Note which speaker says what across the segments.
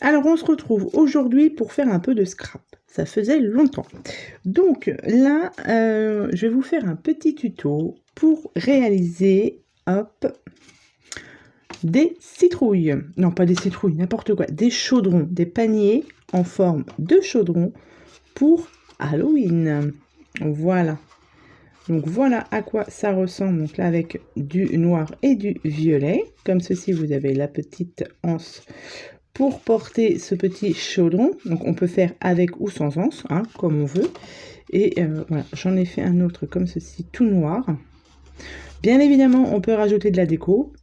Speaker 1: Alors on se retrouve aujourd'hui pour faire un peu de scrap. Ça faisait longtemps. Donc là, je vais vous faire un petit tuto pour réaliser, hop, des citrouilles. Non, pas des citrouilles, n'importe quoi. Des chaudrons, des paniers en forme de chaudron pour Halloween. Voilà. Donc voilà à quoi ça ressemble. Donc là avec du noir et du violet. Comme ceci, vous avez la petite anse pour porter ce petit chaudron. Donc on peut faire avec ou sans anse, hein, comme on veut. Et voilà, j'en ai fait un autre comme ceci, tout noir. Bien évidemment, on peut rajouter de la déco.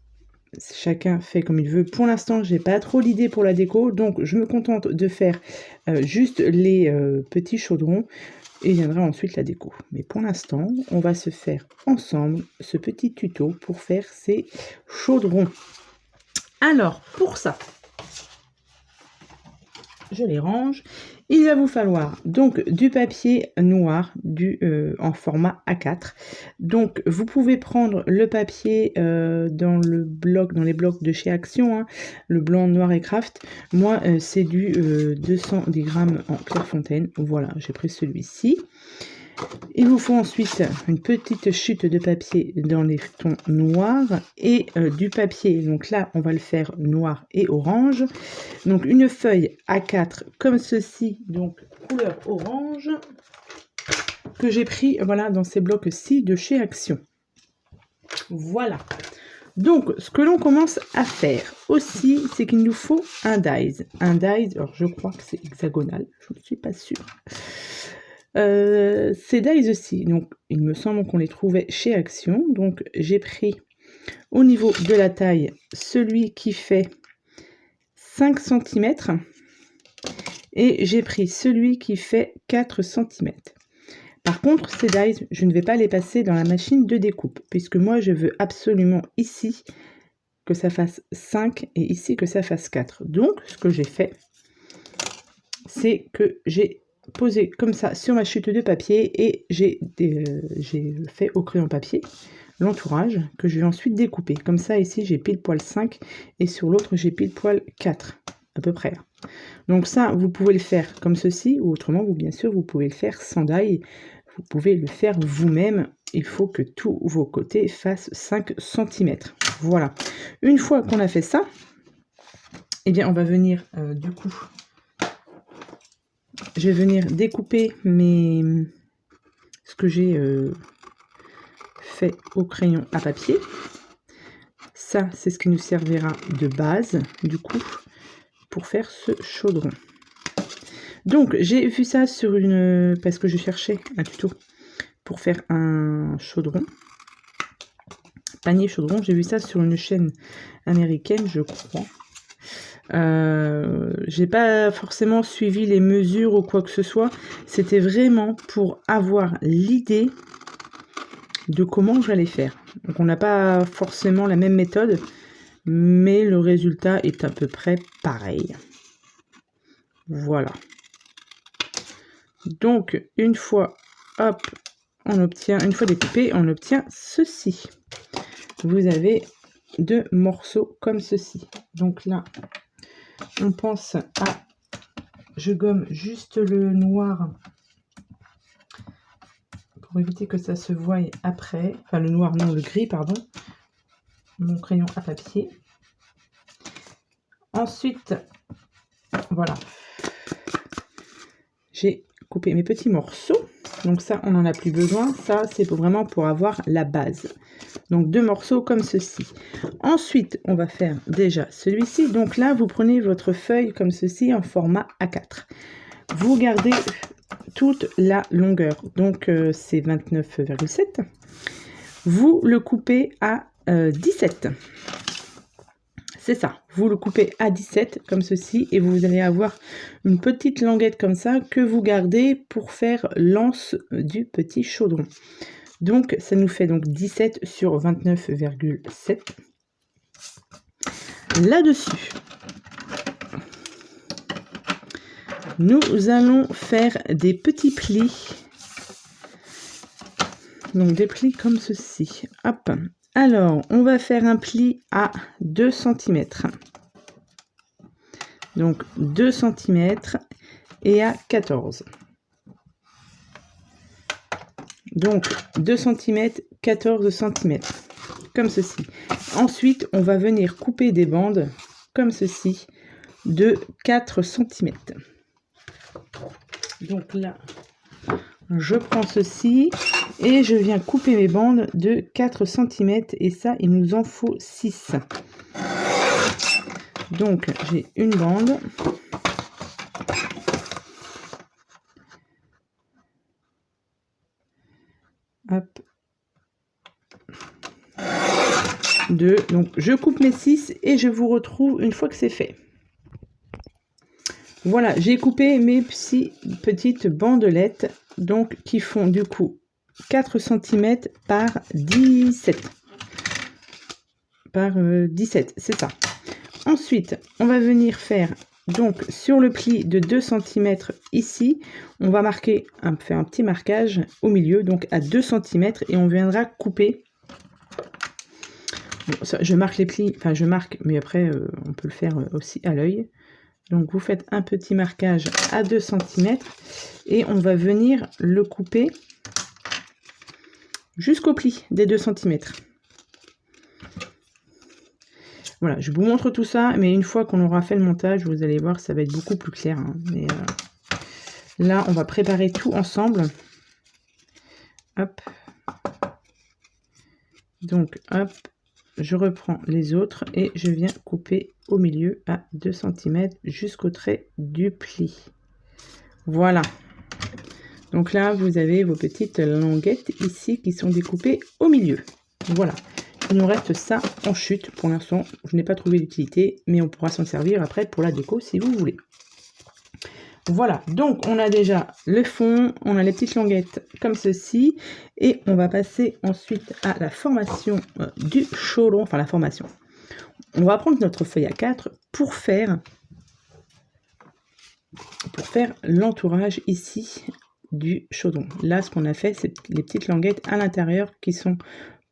Speaker 1: Chacun fait comme il veut. Pour l'instant, j'ai pas trop l'idée pour la déco, donc je me contente de faire juste les petits chaudrons et viendra ensuite la déco. Mais pour l'instant, on va se faire ensemble ce petit tuto pour faire ces chaudrons. Alors, pour ça, je les range. Il va vous falloir donc du papier noir en format A4. Donc vous pouvez prendre le papier dans les blocs de chez Action, hein, le blanc, noir et craft. Moi c'est du 210 grammes en Clairefontaine. Voilà, j'ai pris celui-ci. Il vous faut ensuite une petite chute de papier dans les tons noirs et du papier. Donc là, on va le faire noir et orange. Donc une feuille A4 comme ceci, donc couleur orange, que j'ai pris voilà dans ces blocs-ci de chez Action. Voilà. Donc, ce que l'on commence à faire aussi, c'est qu'il nous faut un dies. Un dies, alors je crois que c'est hexagonal, je ne suis pas sûre. Ces dies aussi, donc il me semble qu'on les trouvait chez Action. Donc j'ai pris au niveau de la taille celui qui fait 5 cm et j'ai pris celui qui fait 4 cm. Par contre, ces dies, je ne vais pas les passer dans la machine de découpe puisque moi je veux absolument ici que ça fasse 5 et ici que ça fasse 4. Donc ce que j'ai fait, c'est que j'ai posé comme ça sur ma chute de papier et j'ai fait au crayon papier l'entourage que je vais ensuite découper. Comme ça, ici, j'ai pile poil 5 et sur l'autre, j'ai pile poil 4 à peu près. Donc ça, vous pouvez le faire comme ceci ou autrement, bien sûr, vous pouvez le faire sans die. Vous pouvez le faire vous-même. Il faut que tous vos côtés fassent 5 cm. Voilà. Une fois qu'on a fait ça, eh bien, on va venir du coup... Je vais venir découper ce que j'ai fait au crayon à papier. Ça, c'est ce qui nous servira de base, du coup, pour faire ce chaudron. Donc, j'ai vu ça sur parce que je cherchais un tuto pour faire un chaudron. Panier chaudron, j'ai vu ça sur une chaîne américaine, je crois. J'ai pas forcément suivi les mesures ou quoi que ce soit. C'était vraiment pour avoir l'idée de comment j'allais faire. Donc on n'a pas forcément la même méthode, mais le résultat est à peu près pareil. Voilà. Donc une fois, hop, une fois découpé, on obtient ceci. Vous avez 2 morceaux comme ceci. Donc là, on pense à... Je gomme juste le noir pour éviter que ça se voie après. Enfin, le noir, non, le gris, pardon. Mon crayon à papier. Ensuite, voilà. J'ai coupé mes petits morceaux. Donc ça, on n'en a plus besoin. Ça, c'est vraiment pour avoir la base. Donc 2 morceaux comme ceci. Ensuite, on va faire déjà celui-ci. Donc là, vous prenez votre feuille comme ceci en format A4. Vous gardez toute la longueur. Donc c'est 29,7. Vous le coupez à 17. C'est ça. Vous le coupez à 17 comme ceci et vous allez avoir une petite languette comme ça que vous gardez pour faire l'anse du petit chaudron. Donc, ça nous fait donc 17 sur 29,7. Là-dessus, nous allons faire des petits plis. Donc, des plis comme ceci. Hop. Alors, on va faire un pli à 2 cm. Donc 2 cm et à 14. Donc 2 cm, 14 cm, comme ceci. Ensuite, on va venir couper des bandes, comme ceci, de 4 cm. Donc là, je prends ceci et je viens couper mes bandes de 4 cm et ça, il nous en faut 6. Donc, j'ai une bande. Hop. 2. Donc, je coupe mes 6 et je vous retrouve une fois que c'est fait. Voilà, j'ai coupé mes petites bandelettes, donc qui font du coup 4 cm par 17. Par 17, c'est ça. Ensuite, on va venir faire, donc sur le pli de 2 cm ici, on va marquer, faire un petit marquage au milieu, donc à 2 cm, et on viendra couper. Bon, ça, je marque les plis, enfin je marque, mais après on peut le faire aussi à l'œil. Donc vous faites un petit marquage à 2 cm et on va venir le couper jusqu'au pli des 2 cm. Voilà, je vous montre tout ça, mais une fois qu'on aura fait le montage, vous allez voir, ça va être beaucoup plus clair. Hein. Mais là, on va préparer tout ensemble. Hop. Donc, hop, je reprends les autres et je viens couper au milieu à 2 cm jusqu'au trait du pli. Voilà. Donc là, vous avez vos petites languettes ici qui sont découpées au milieu. Voilà. Il nous reste ça en chute. Pour l'instant, je n'ai pas trouvé d'utilité, mais on pourra s'en servir après pour la déco si vous voulez. Voilà, donc on a déjà le fond, on a les petites languettes comme ceci, et on va passer ensuite à la formation du chaudron, enfin la formation. On va prendre notre feuille A4 pour faire l'entourage ici du chaudron. Là, ce qu'on a fait, c'est les petites languettes à l'intérieur qui sont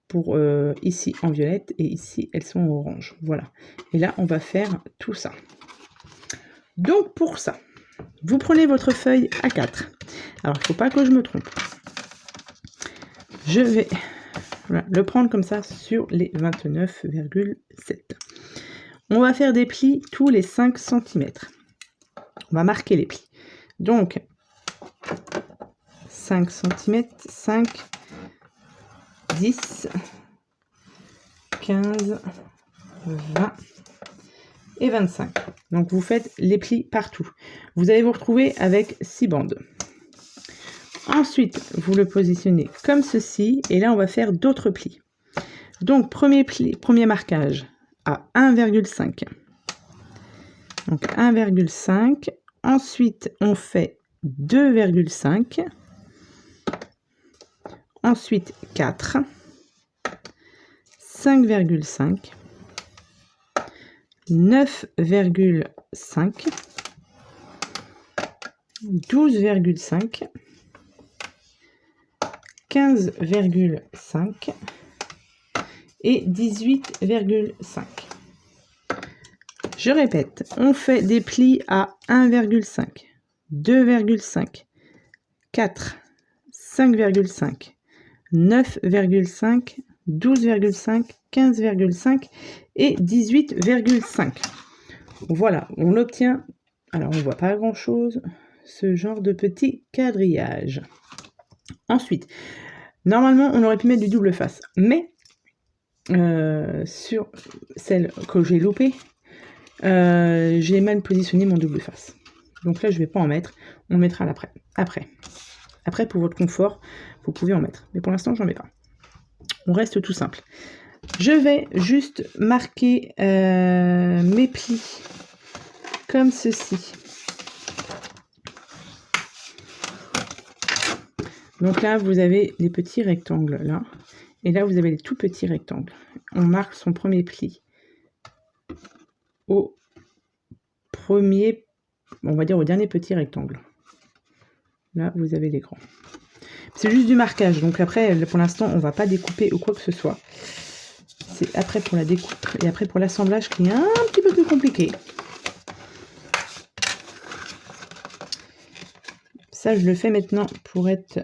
Speaker 1: pour ici en violette et ici elles sont en orange. Voilà. Et là, on va faire tout ça. Donc pour ça, vous prenez votre feuille A4. Alors, il ne faut pas que je me trompe. Je vais le prendre comme ça sur les 29,7. On va faire des plis tous les 5 cm. On va marquer les plis. Donc, 5 cm, 5, 10, 15, 20 et 25. Donc, vous faites les plis partout. Vous allez vous retrouver avec 6 bandes. Ensuite, vous le positionnez comme ceci. Et là, on va faire d'autres plis. Donc, premier marquage à 1,5. Donc, 1,5. Ensuite, on fait 2,5. Ensuite, 4. 5,5. 9,5. 12,5. 15,5 et 18,5. Je répète, on fait des plis à 1,5, 2,5, 4, 5,5, 9,5, 12,5, 15,5 et 18,5. Voilà, on obtient, alors on ne voit pas grand chose, ce genre de petit quadrillage. Ensuite, normalement, on aurait pu mettre du double face, mais sur celle que j'ai loupée, j'ai mal positionné mon double face. Donc là, je ne vais pas en mettre, on le mettra à après. Après, pour votre confort, vous pouvez en mettre, mais pour l'instant, j'en mets pas. On reste tout simple. Je vais juste marquer mes plis comme ceci. Donc là, vous avez les petits rectangles là. Et là, vous avez les tout petits rectangles. On marque son premier pli au premier, on va dire au dernier petit rectangle. Là, vous avez les grands. C'est juste du marquage. Donc après, pour l'instant, on ne va pas découper ou quoi que ce soit. C'est après pour la découpe et après pour l'assemblage qui est un petit peu plus compliqué. Ça, je le fais maintenant pour être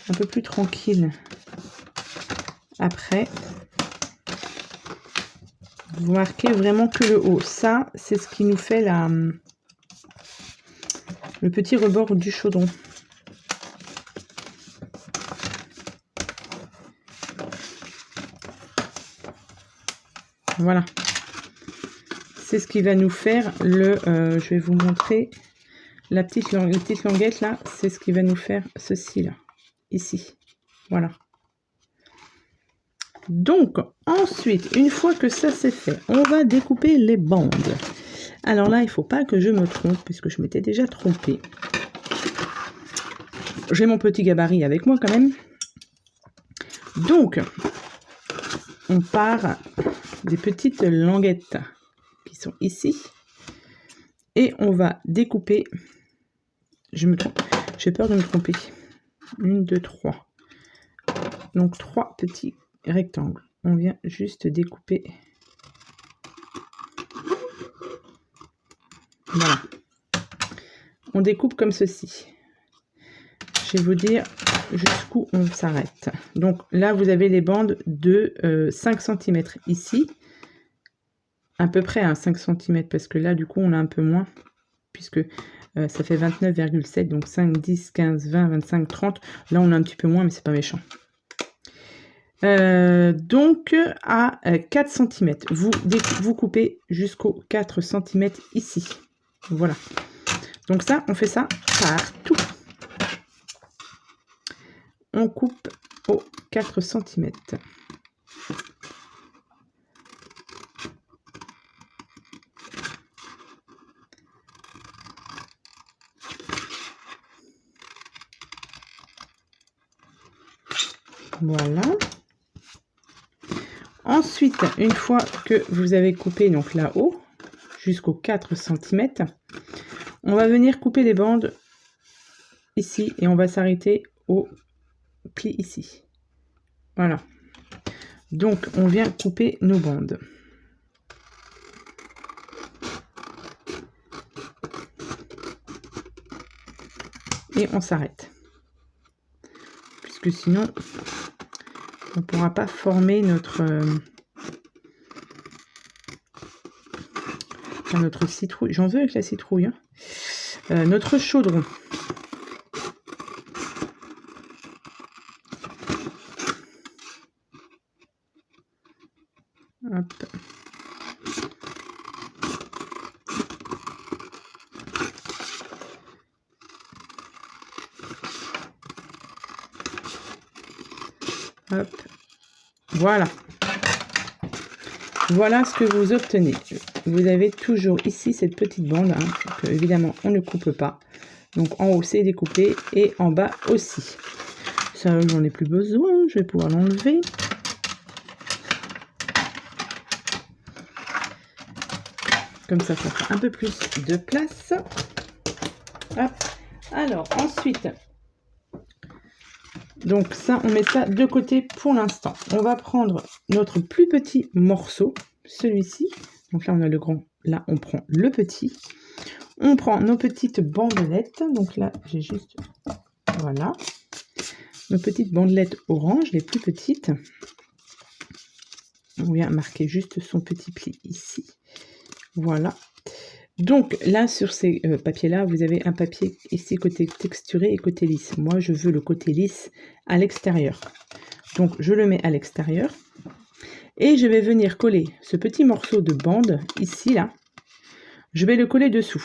Speaker 1: un peu plus tranquille. Après, vous marquez vraiment que le haut. Ça, c'est ce qui nous fait le petit rebord du chaudron. Voilà. C'est ce qui va nous faire le... je vais vous montrer la petite languette là. C'est ce qui va nous faire ceci là. Ici. Voilà. Donc, ensuite, une fois que ça c'est fait, on va découper les bandes. Alors là, il ne faut pas que je me trompe, puisque je m'étais déjà trompée. J'ai mon petit gabarit avec moi quand même. Donc, on part des petites languettes qui sont ici. Et on va découper... Je me trompe. J'ai peur de me tromper. 1, 2, 3. Donc, 3 petits rectangles. On vient juste découper. Voilà. On découpe comme ceci. Je vais vous dire jusqu'où on s'arrête. Donc là, vous avez les bandes de 5 cm ici. À peu près à 5 cm, parce que là, du coup, on a un peu moins. Puisque ça fait 29,7. Donc 5, 10, 15, 20, 25, 30. Là, on a un petit peu moins, mais c'est pas méchant. Donc à 4 cm. Vous coupez jusqu'aux 4 cm ici. Voilà. Donc ça, on fait ça partout. On coupe aux 4 cm. Voilà. Ensuite, une fois que vous avez coupé donc là-haut, jusqu'aux 4 cm, on va venir couper les bandes ici et on va s'arrêter au pli ici. Voilà. Donc, on vient couper nos bandes. Et on s'arrête. Puisque sinon, on ne pourra pas former notre citrouille. J'en veux avec la citrouille. Hein. Notre chaudron. Hop. Hop. Voilà. Voilà ce que vous obtenez. Vous avez toujours ici cette petite bande, hein, que, évidemment on ne coupe pas. Donc en haut c'est découpé et en bas aussi. Ça, j'en ai plus besoin, je vais pouvoir l'enlever. Comme ça fera un peu plus de place. Hop. Alors ensuite, donc ça, on met ça de côté pour l'instant. On va prendre notre plus petit morceau, celui-ci. Donc là, on a le grand. Là, on prend le petit. On prend nos petites bandelettes. Donc là, j'ai juste... Voilà. Nos petites bandelettes orange, les plus petites. On vient marquer juste son petit pli ici. Voilà. Donc là, sur ces papiers-là, vous avez un papier ici côté texturé et côté lisse. Moi, je veux le côté lisse à l'extérieur. Donc, je le mets à l'extérieur. Et je vais venir coller ce petit morceau de bande, ici, là. Je vais le coller dessous.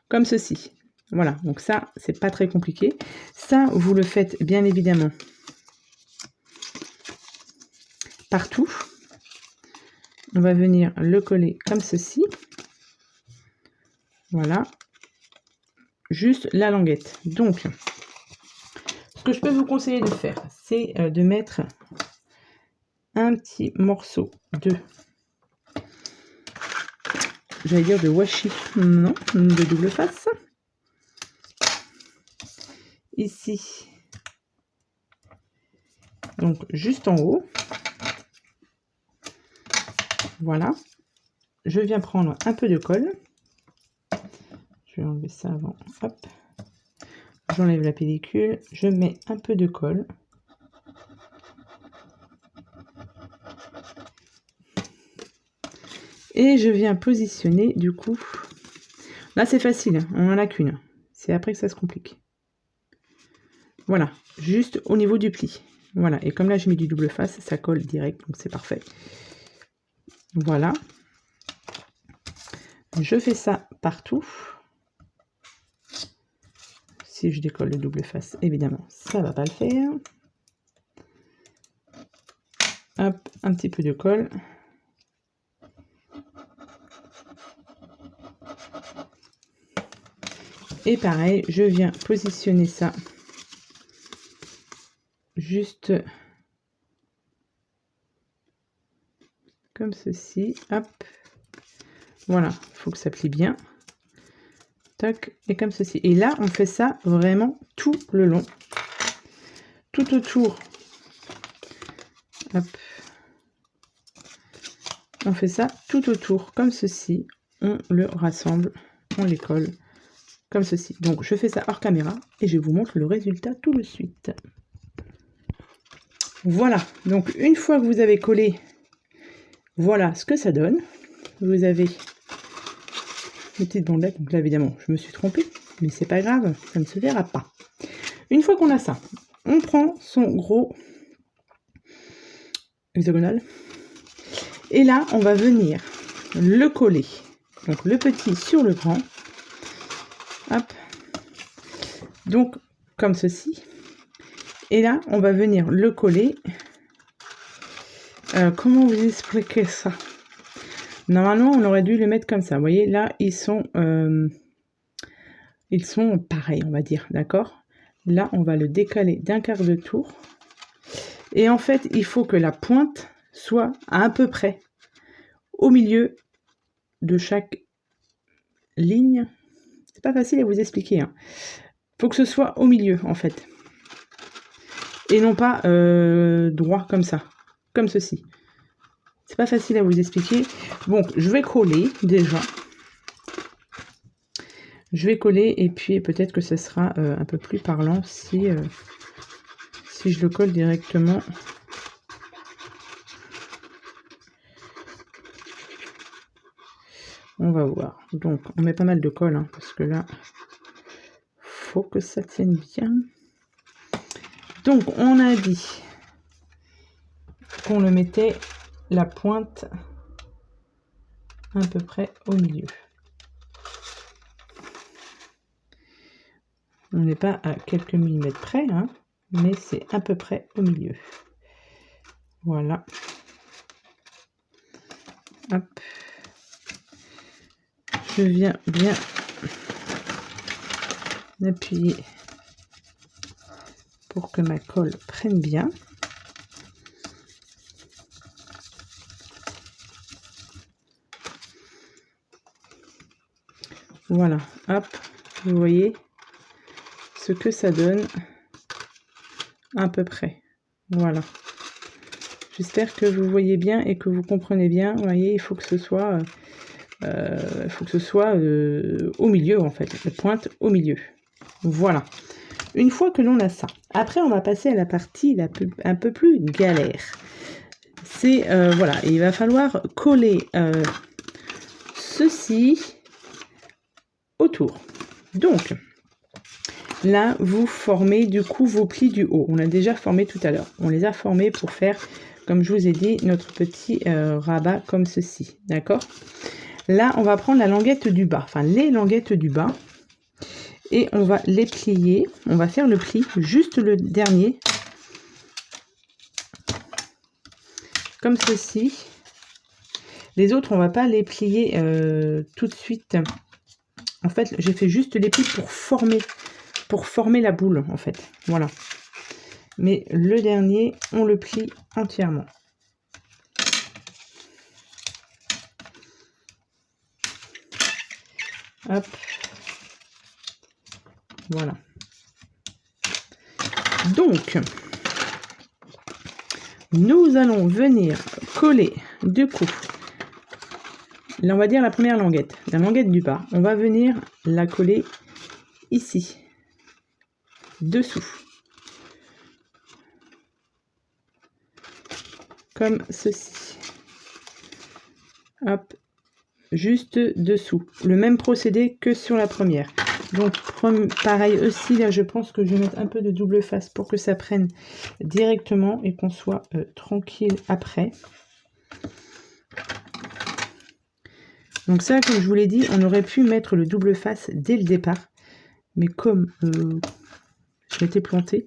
Speaker 1: Comme ceci. Voilà, donc ça, c'est pas très compliqué. Ça, vous le faites bien évidemment partout. On va venir le coller comme ceci. Voilà. Juste la languette. Donc, ce que je peux vous conseiller de faire, c'est de mettre un petit morceau de... J'allais dire de washi. Non, de double face. Ici. Donc, juste en haut. Voilà. Je viens prendre un peu de colle. Je je vais enlever ça avant. Hop. J'enlève la pellicule. Je mets un peu de colle. Et je viens positionner du coup. Là c'est facile, on n'en a qu'une. C'est après que ça se complique. Voilà, juste au niveau du pli. Voilà, et comme là j'ai mis du double face, ça colle direct, donc c'est parfait. Voilà. Je fais ça partout. Si je décolle le double face, évidemment, ça va pas le faire. Hop, un petit peu de colle. Et pareil, je viens positionner ça juste comme ceci. Hop. Voilà, il faut que ça plie bien. Tac, et comme ceci. Et là, on fait ça vraiment tout le long. Tout autour. Hop. On fait ça tout autour, comme ceci. On le rassemble, on les colle, comme ceci. Donc, je fais ça hors caméra et je vous montre le résultat tout de suite. Voilà. Donc, une fois que vous avez collé, voilà ce que ça donne. Vous avez les petites bandelettes. Donc là, évidemment, je me suis trompée, mais c'est pas grave, ça ne se verra pas. Une fois qu'on a ça, on prend son gros hexagonal. Et là, on va venir le coller. Donc, le petit sur le grand. Hop. Donc, comme ceci. Et là, on va venir le coller. Comment vous expliquer ça? Normalement, on aurait dû le mettre comme ça. Vous voyez, là, ils sont pareils, on va dire. D'accord? Là, on va le décaler d'un quart de tour. Et en fait, il faut que la pointe soit à peu près au milieu de chaque ligne. C'est pas facile à vous expliquer. Hein. Faut que ce soit au milieu, en fait. Et non pas droit comme ça. Comme ceci. C'est pas facile à vous expliquer. Bon, je vais coller déjà. Je vais coller et puis peut-être que ce sera un peu plus parlant si je le colle directement. On va voir. Donc, on met pas mal de colle, hein, parce que là, faut que ça tienne bien. Donc, on a dit qu'on le mettait la pointe à peu près au milieu. On n'est pas à quelques millimètres près, hein, mais c'est à peu près au milieu. Voilà. Hop. Je viens bien appuyer pour que ma colle prenne bien. Voilà, hop, vous voyez ce que ça donne à peu près. Voilà. J'espère que vous voyez bien et que vous comprenez bien. Vous voyez, il faut que ce soit, au milieu en fait, la pointe au milieu. Voilà. Une fois que l'on a ça, après on va passer à la partie un peu plus galère. C'est voilà, il va falloir coller ceci autour. Donc là, vous formez du coup vos plis du haut. On a déjà formé tout à l'heure. On les a formés pour faire, comme je vous ai dit, notre petit rabat comme ceci. D'accord? Là, on va prendre la languette du bas, enfin les languettes du bas. Et on va les plier. On va faire le pli, juste le dernier. Comme ceci. Les autres, on va pas les plier tout de suite. En fait, j'ai fait juste les plis pour former la boule, en fait. Voilà. Mais le dernier, on le plie entièrement. Hop. Voilà. Donc, nous allons venir coller, du coup, Là, on va dire la première languette. La languette du bas, on va venir la coller ici, dessous. Comme ceci. Hop, juste dessous. Le même procédé que sur la première. Donc, pareil aussi, là, je pense que je vais mettre un peu de double face pour que ça prenne directement et qu'on soit tranquille après. Donc ça, comme je vous l'ai dit, on aurait pu mettre le double face dès le départ. Mais comme je m'étais plantée,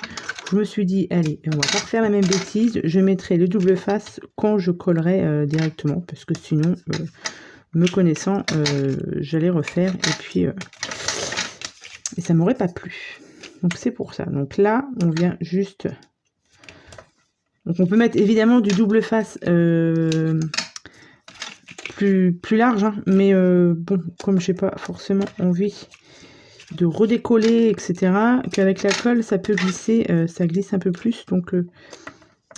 Speaker 1: je me suis dit, allez, on va pas refaire la même bêtise. Je mettrai le double face quand je collerai directement. Parce que sinon, me connaissant, j'allais refaire. Et puis, et ça m'aurait pas plu. Donc c'est pour ça. Donc là, on vient juste... Donc on peut mettre évidemment du double face... plus large, hein, mais bon, comme j'ai pas forcément envie de redécoller, etc., qu'avec la colle, ça peut glisser, ça glisse un peu plus, donc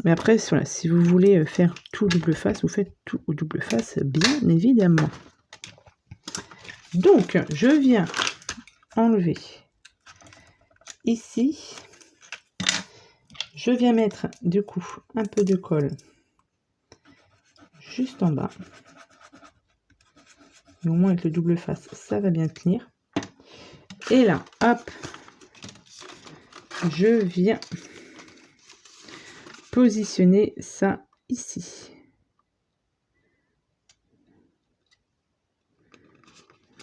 Speaker 1: mais après, voilà, si vous voulez faire tout double face, vous faites tout au double face, bien évidemment. Donc, je viens enlever ici, je viens mettre, du coup, un peu de colle juste en bas. Et au moins avec le double face, ça va bien tenir. Et là, hop, je viens positionner ça ici.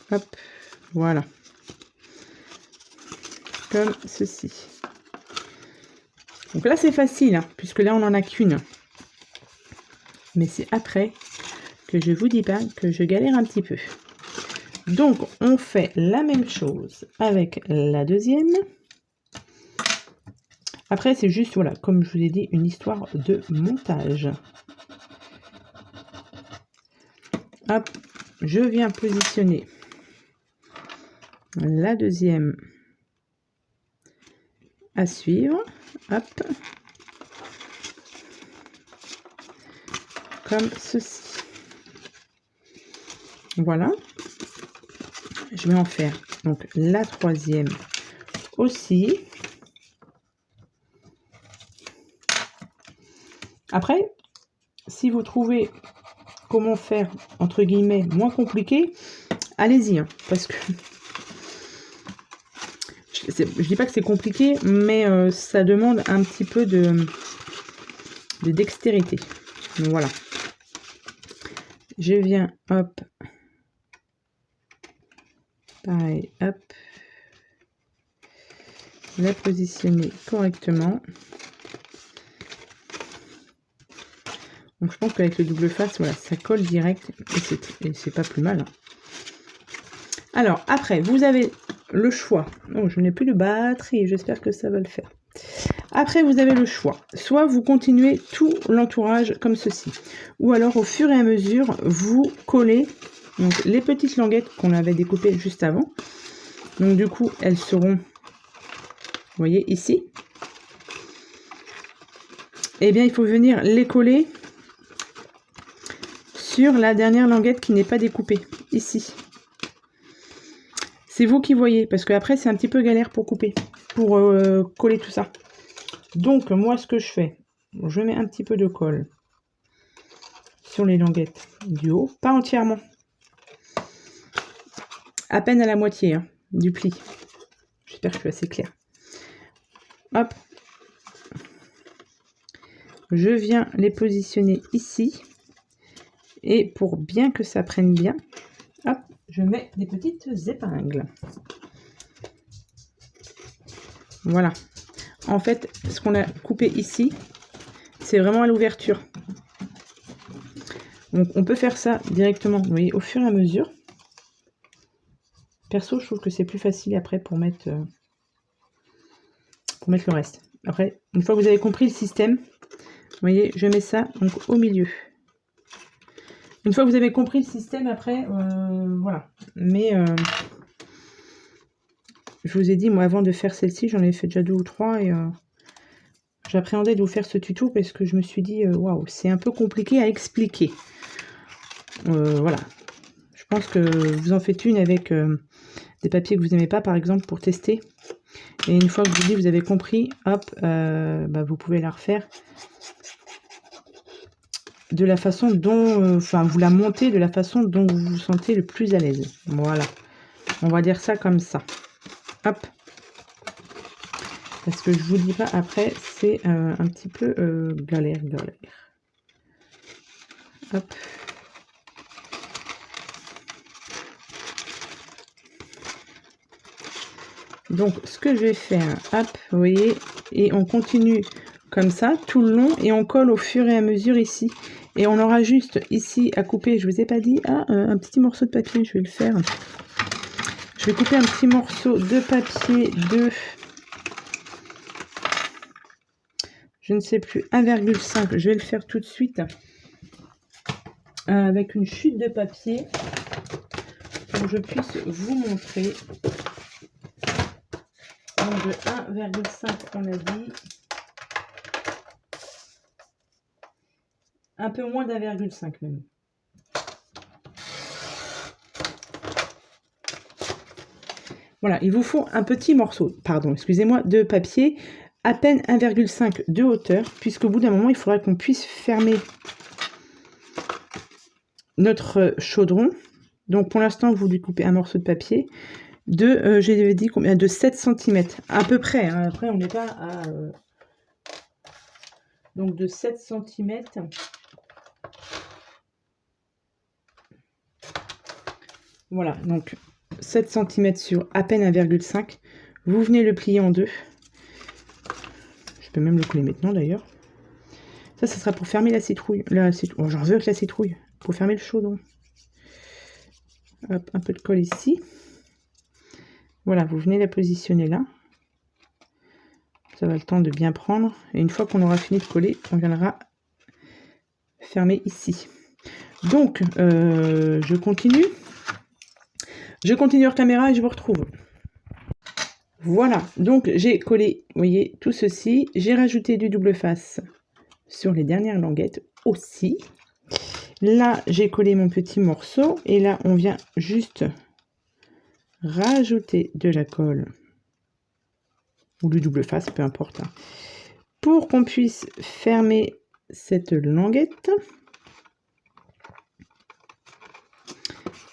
Speaker 1: Hop, voilà. Comme ceci. Donc là, c'est facile, hein, puisque là, on n'en a qu'une. Mais c'est après que je vous dis pas que je galère un petit peu. Donc, on fait la même chose avec la deuxième. Après, c'est juste, voilà, comme je vous ai dit, une histoire de montage. Hop, je viens positionner la deuxième à suivre. Hop. Comme ceci. Voilà. Je vais en faire donc la troisième aussi. Après, si vous trouvez comment faire, entre guillemets, moins compliqué, allez-y, hein, parce que je dis pas que c'est compliqué, mais ça demande un petit peu de dextérité. Donc, voilà. Je viens, hop, pareil, hop, la positionner correctement. Donc je pense qu'avec le double face, voilà, ça colle direct et c'est pas plus mal. Alors après, vous avez le choix. Oh, je n'ai plus de batterie, j'espère que ça va le faire. Après, vous avez le choix. Soit vous continuez tout l'entourage comme ceci, ou alors au fur et à mesure, vous collez donc, les petites languettes qu'on avait découpées juste avant. Donc du coup, elles seront, vous voyez, ici. Eh bien, il faut venir les coller sur la dernière languette qui n'est pas découpée, ici. C'est vous qui voyez, parce que après c'est un petit peu galère pour couper, pour coller tout ça. Donc moi ce que je fais, je mets un petit peu de colle sur les languettes du haut, pas entièrement, à peine à la moitié hein, du pli. J'espère que je suis assez claire. Hop, je viens les positionner ici, et pour bien que ça prenne bien, hop, je mets des petites épingles. Voilà. En fait, ce qu'on a coupé ici, c'est vraiment à l'ouverture. Donc, on peut faire ça directement, vous voyez, au fur et à mesure. Perso, je trouve que c'est plus facile après pour mettre le reste. Après, une fois que vous avez compris le système, vous voyez, je mets ça donc au milieu. Une fois que vous avez compris le système, après, voilà. Mais je vous ai dit, moi, avant de faire celle-ci, j'en ai fait déjà 2 ou 3 et j'appréhendais de vous faire ce tuto parce que je me suis dit, waouh, c'est un peu compliqué à expliquer. Voilà. pense que vous en faites une avec des papiers que vous n'aimez pas, par exemple, pour tester. Et une fois que vous avez compris, hop, vous pouvez la refaire de la façon dont, vous la montez de la façon dont vous vous sentez le plus à l'aise. Voilà, on va dire ça comme ça. Hop, parce que je vous dis pas, après, c'est un petit peu galère. Hop. Donc, ce que je vais faire, hop, vous voyez, et on continue comme ça, tout le long, et on colle au fur et à mesure ici. Et on aura juste ici à couper, je vous ai pas dit, un petit morceau de papier, je vais le faire. Je vais couper un petit morceau de papier de, je ne sais plus, 1,5, je vais le faire tout de suite, avec une chute de papier, pour que je puisse vous montrer. Donc de 1,5 on a dit, un peu moins d'1,5 même. Voilà, il vous faut un petit morceau, pardon, excusez-moi, de papier, à peine 1,5 de hauteur, puisqu'au bout d'un moment, il faudra qu'on puisse fermer notre chaudron. Donc pour l'instant, vous lui coupez un morceau de papier de, j'ai dit combien, de 7 cm, à peu près, hein. Après on n'est pas à... donc de 7 cm. Voilà, donc 7 cm sur à peine 1,5. Vous venez le plier en deux. Je peux même le coller maintenant d'ailleurs. Ça sera pour fermer la citrouille. Oh, j'en veux avec la citrouille. Pour fermer le chaudron. Hop, un peu de colle ici. Voilà, vous venez la positionner là. Ça va le temps de bien prendre. Et une fois qu'on aura fini de coller, on viendra fermer ici. Donc, je continue. Je continue hors caméra et je vous retrouve. Voilà, donc j'ai collé, vous voyez, tout ceci. J'ai rajouté du double face sur les dernières languettes aussi. Là, j'ai collé mon petit morceau. Et là, on vient juste rajouter de la colle. Ou du double face, peu importe. Hein, pour qu'on puisse fermer cette languette.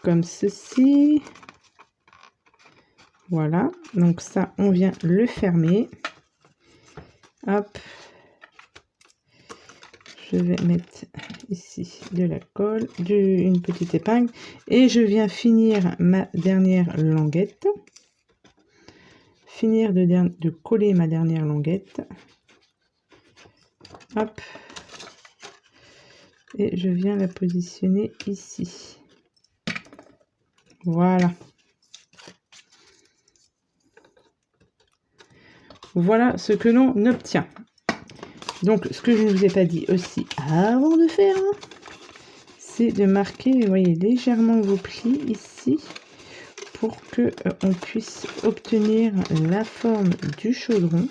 Speaker 1: Comme ceci. Voilà, donc ça, on vient le fermer. Hop. Je vais mettre ici de la colle, une petite épingle. Et je viens finir ma dernière languette. Finir de coller ma dernière languette. Hop. Et je viens la positionner ici. Voilà. Voilà ce que l'on obtient. Donc, ce que je ne vous ai pas dit aussi avant de faire, c'est de marquer, vous voyez, légèrement vos plis ici pour que on puisse obtenir la forme du chaudron.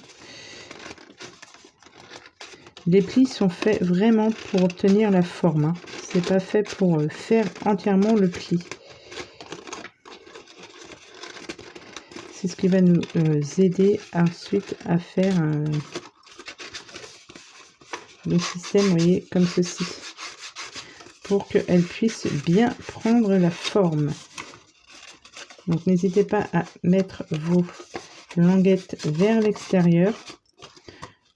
Speaker 1: Les plis sont faits vraiment pour obtenir la forme. Hein. C'est pas fait pour faire entièrement le pli. C'est ce qui va nous aider ensuite à faire le système, vous voyez, comme ceci, pour qu'elle puisse bien prendre la forme. Donc n'hésitez pas à mettre vos languettes vers l'extérieur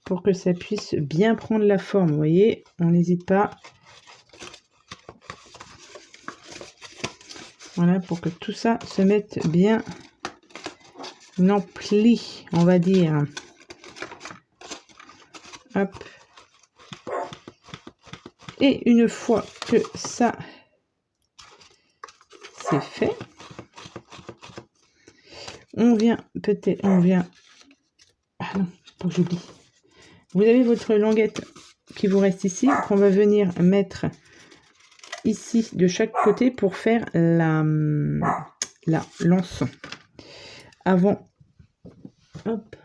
Speaker 1: pour que ça puisse bien prendre la forme. Vous voyez, on n'hésite pas. Voilà, pour que tout ça se mette bien en pli, on va dire. Hop. Et une fois que ça c'est fait, on vient ah non, pas que j'oublie. Vous avez votre languette qui vous reste ici, qu'on va venir mettre ici de chaque côté pour faire la l'ançon. Avant, hop,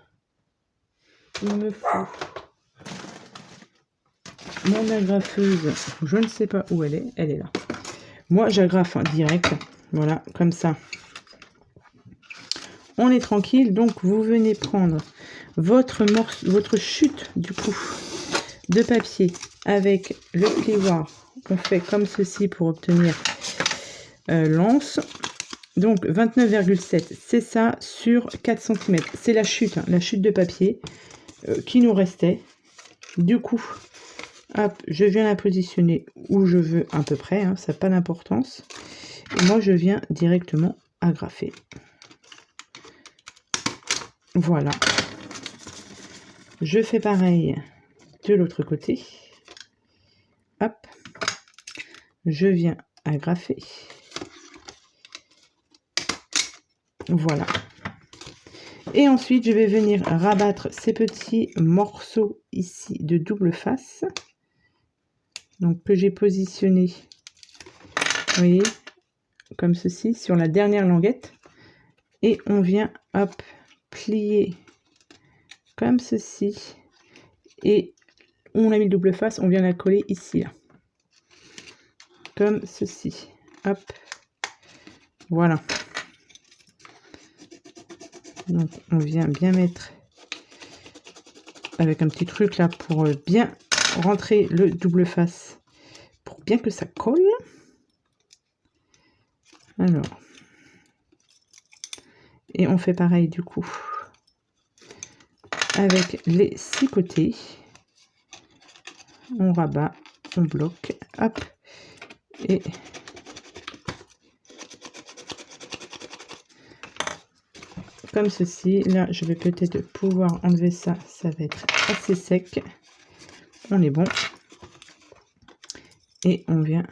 Speaker 1: il me faut mon agrafeuse. Je ne sais pas où elle est là. Moi, j'agrafe direct. Voilà, comme ça. On est tranquille. Donc, vous venez prendre votre chute, du coup, de papier avec le plioir. On fait comme ceci pour obtenir l'anse. Donc, 29,7, c'est ça sur 4 cm. C'est la chute, hein, la chute de papier qui nous restait. Du coup, hop, je viens la positionner où je veux à peu près, hein, ça n'a pas d'importance. Et moi, je viens directement agrafer. Voilà. Je fais pareil de l'autre côté. Hop. Je viens agrafer. Voilà. Et ensuite, je vais venir rabattre ces petits morceaux ici de double face. Donc, que j'ai positionné, vous voyez, comme ceci, sur la dernière languette. Et on vient, hop, plier comme ceci. Et on a mis le double face, on vient la coller ici, là. Comme ceci. Hop. Voilà. Donc, on vient bien mettre avec un petit truc là pour bien rentrer le double face, pour bien que ça colle. Alors. Et on fait pareil du coup avec les 6 côtés. On rabat, on bloque, hop. Et comme ceci. Là, je vais peut-être pouvoir enlever ça. Ça va être assez sec. On est bon. Et on vient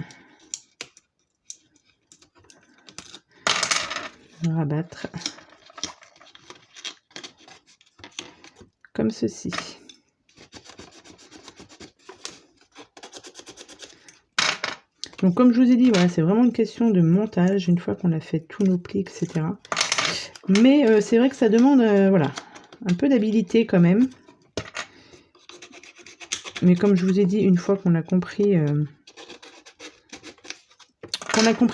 Speaker 1: rabattre comme ceci. Donc comme je vous ai dit, voilà, c'est vraiment une question de montage une fois qu'on a fait tous nos plis, etc. Mais c'est vrai que ça demande voilà, un peu d'habilité quand même. Mais comme je vous ai dit, une fois qu'on a compris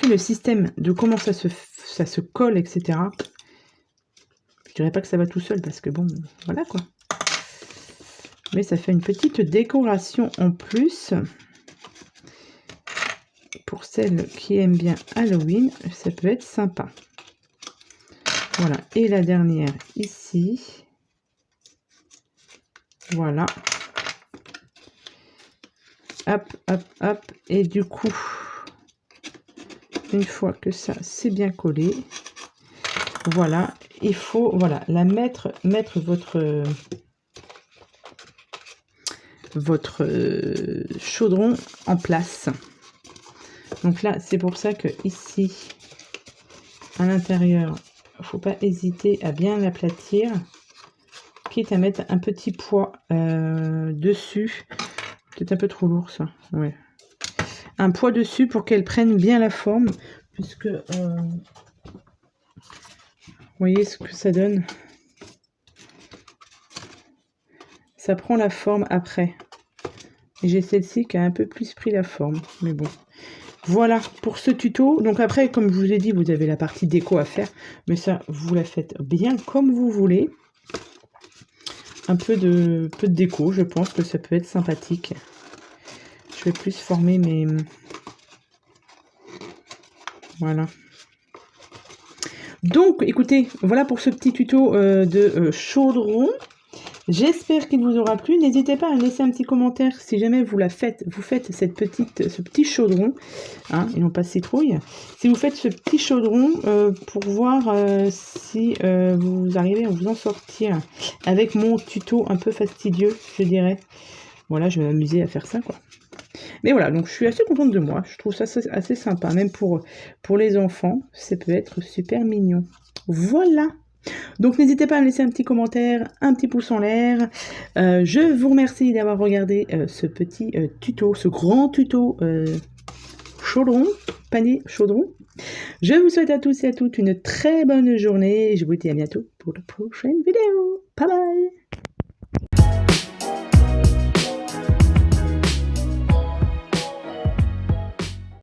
Speaker 1: le système de comment ça se colle, etc. Je dirais pas que ça va tout seul parce que bon, voilà quoi. Mais ça fait une petite décoration en plus. Pour celles qui aiment bien Halloween, ça peut être sympa. Voilà, et la dernière ici. Voilà. Hop, hop, hop. Et du coup, une fois que ça c'est bien collé, voilà, il faut voilà la mettre votre chaudron en place. Donc là, c'est pour ça que ici, à l'intérieur, il ne faut pas hésiter à bien l'aplatir, quitte à mettre un petit poids dessus. Peut-être un peu trop lourd ça. Ouais. Un poids dessus pour qu'elle prenne bien la forme, puisque vous voyez ce que ça donne. Ça prend la forme après. Et j'ai celle-ci qui a un peu plus pris la forme, mais bon. Voilà pour ce tuto. Donc après, comme je vous ai dit, vous avez la partie déco à faire. Mais ça, vous la faites bien comme vous voulez. Un peu de déco, je pense que ça peut être sympathique. Je vais plus former mes... Voilà. Donc, écoutez, voilà pour ce petit tuto de chaudron. J'espère qu'il vous aura plu. N'hésitez pas à laisser un petit commentaire si jamais vous faites ce petit chaudron, hein, et non pas citrouille. Si vous faites ce petit chaudron pour voir si vous arrivez à vous en sortir avec mon tuto un peu fastidieux, je dirais. Voilà, je vais m'amuser à faire ça, quoi. Mais voilà, donc je suis assez contente de moi. Je trouve ça assez sympa, même pour les enfants. Ça peut être super mignon. Voilà. Donc n'hésitez pas à me laisser un petit commentaire, un petit pouce en l'air. Je vous remercie d'avoir regardé ce petit tuto, ce grand tuto chaudron, panier chaudron. Je vous souhaite à tous et à toutes une très bonne journée. Je vous dis à bientôt pour la prochaine vidéo. Bye bye.